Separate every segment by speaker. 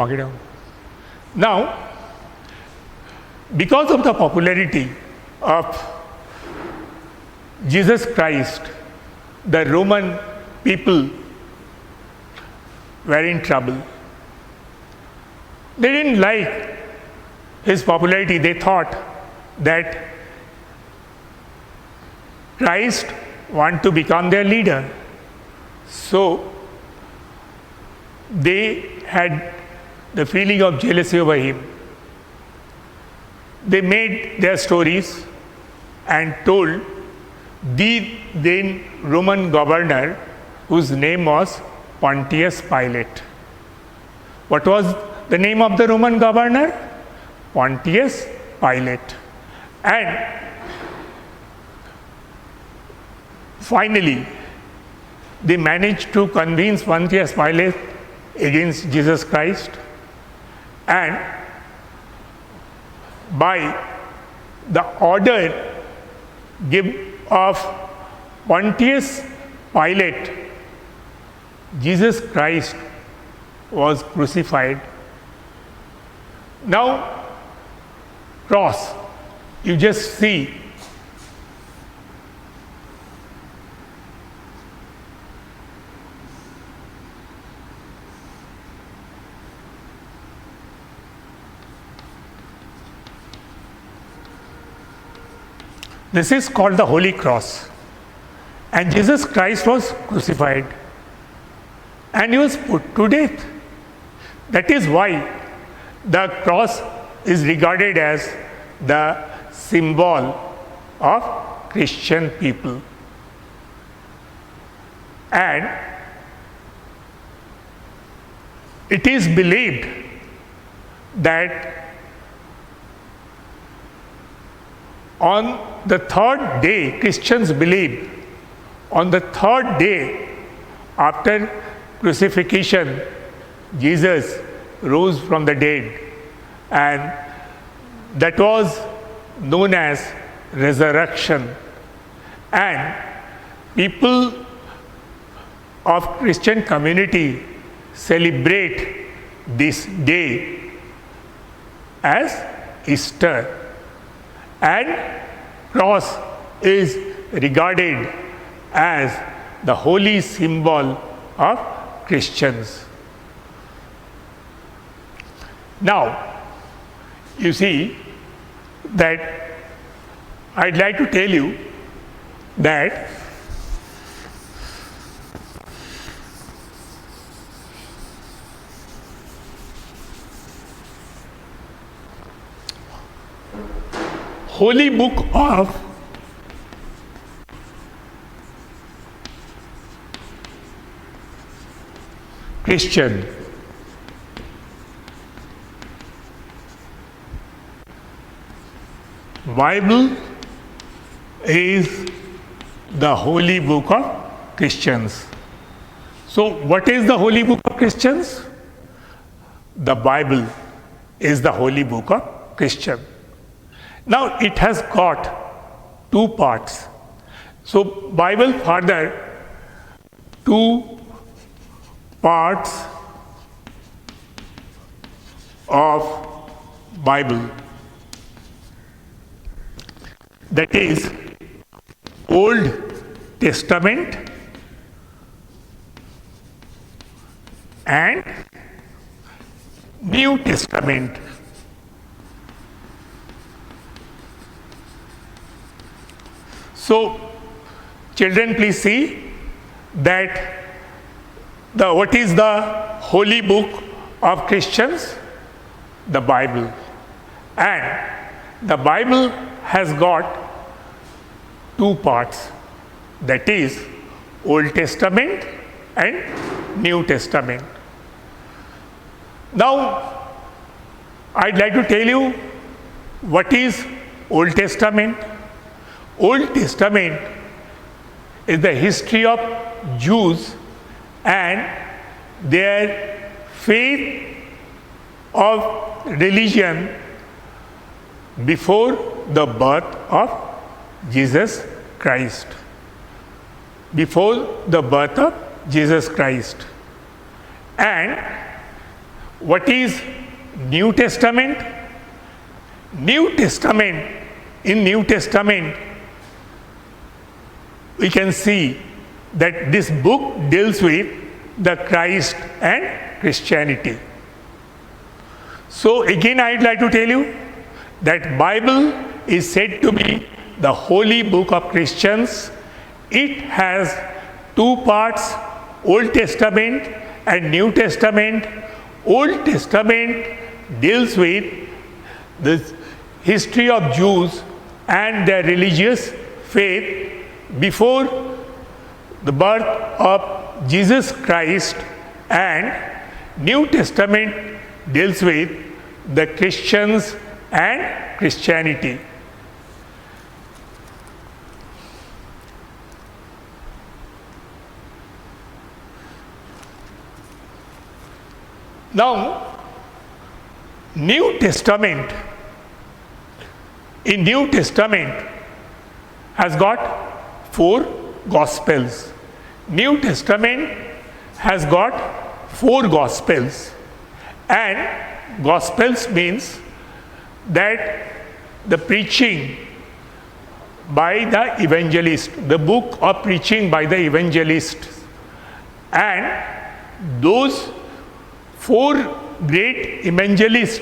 Speaker 1: Mark it down. Now, because of the popularity of Jesus Christ, the Roman people were in trouble. They didn't like his popularity. They thought that Christ want to become their leader. So they had the feeling of jealousy over him. They made their stories and told the then Roman governor, whose name was Pontius Pilate. What was the name of the Roman governor? Pontius Pilate. And finally, they managed to convince Pontius Pilate against Jesus Christ, and by the order of Pontius Pilate, Jesus Christ was crucified. Now, cross, you just see this is called the Holy Cross, and Jesus Christ was crucified and he was put to death. That is why the cross is regarded as the symbol of Christian people. And it is believed that on the third day, Christians believe, on the third day after crucifixion, Jesus rose from the dead, and that was known as resurrection. And people of Christian community celebrate this day as Easter. And cross is regarded as the holy symbol of Christians. Now, you see that I'd like to tell you that Holy Book of Christian. Bible is the holy book of Christians. So what is the holy book of Christians? The Bible is the holy book of Christian. Now it has got two parts. So Bible further two parts of Bible, that is Old Testament and New Testament. So children, please see that what is the holy book of Christians? The Bible. And the Bible has got two parts, that is Old Testament and New Testament. Now I'd like to tell you what is Old Testament. Old Testament is the history of Jews and their faith of religion before the birth of Jesus Christ. Before the birth of Jesus Christ. And What is New Testament? New Testament, in New Testament, we can see that this book deals with the Christ and Christianity. So again, I'd like to tell you that Bible is said to be the holy book of Christians. It has two parts, Old Testament and New Testament. Old Testament deals with the history of Jews and their religious faith before the birth of Jesus Christ, and New Testament deals with the Christians and Christianity. Now, New Testament, in New Testament has got 4 Gospels. New Testament has got 4 Gospels, and Gospels means that the preaching by the evangelist, the book of preaching by the evangelist, and those 4 great evangelists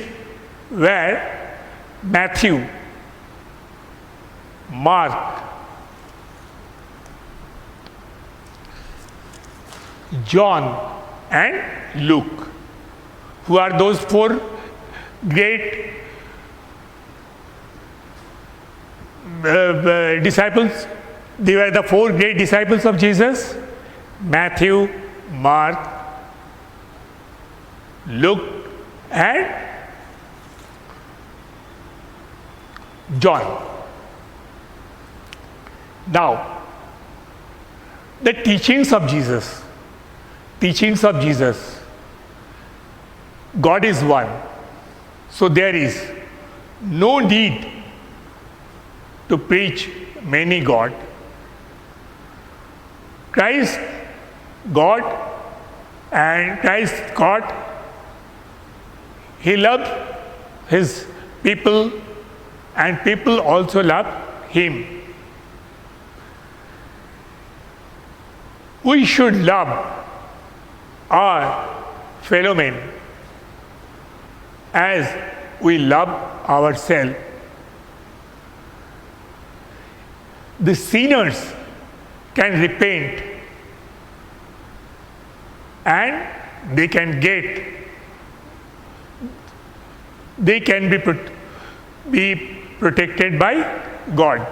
Speaker 1: were Matthew, Mark, John and Luke. Who are those 4 great disciples? They were the 4 great disciples of Jesus: Matthew, Mark, Luke and John. Now, the teachings of Jesus. God is one. So there is no need to preach many God. Christ God, and Christ God, He loved His people and people also love Him. We should love our fellow men as we love ourselves. The sinners can repent and they can be protected by God.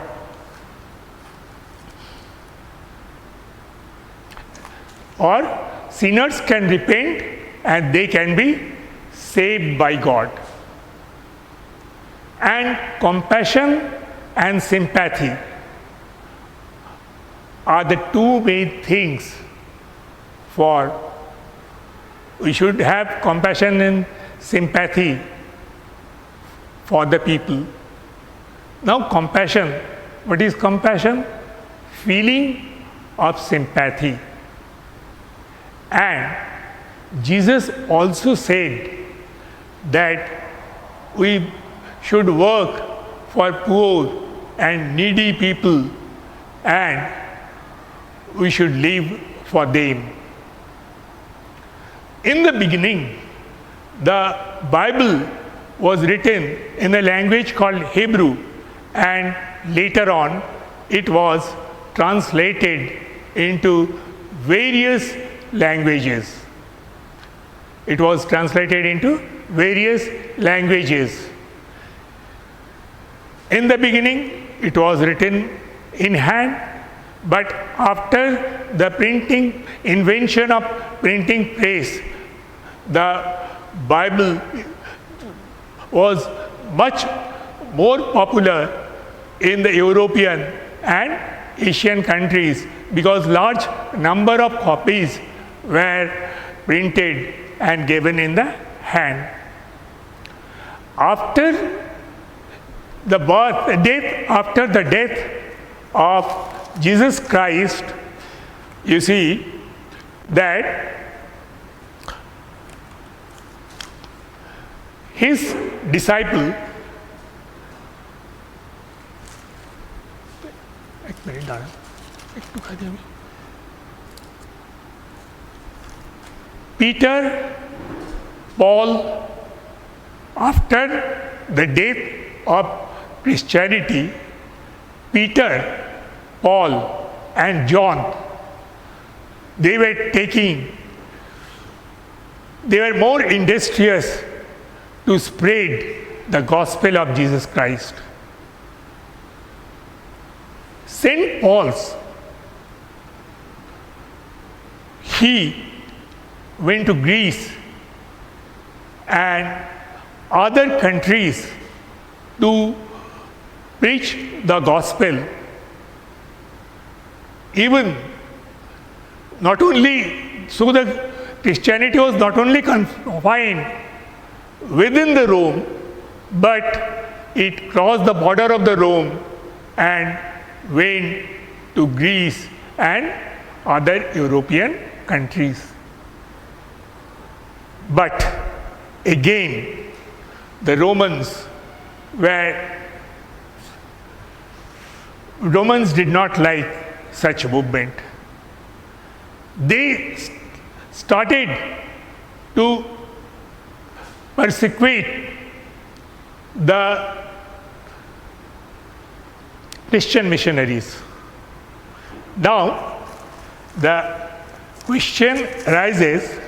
Speaker 1: Or sinners can repent and they can be saved by God. And compassion and sympathy are the 2 main things for we should have compassion and sympathy for the people. Now, compassion. What is compassion? Feeling of sympathy. And Jesus also said that we should work for poor and needy people and we should live for them. In the beginning, the Bible was written in a language called Hebrew, and later on it was translated into various languages. It was translated into various languages. In the beginning, it was written in hand, but after the invention of printing press, the Bible was much more popular in the European and Asian countries because large number of copies were printed and given in the hand. After the death of Jesus Christ, you see that his disciple, Peter, Paul, after the death of Christianity, Peter, Paul, and John, they were more industrious to spread the gospel of Jesus Christ. St. Paul's, he went to Greece and other countries to preach the gospel. Even not only, so the Christianity was not only confined within the Rome, but it crossed the border of the Rome and went to Greece and other European countries. But again, the Romans did not like such a movement. They started to persecute the Christian missionaries. Now, the question arises,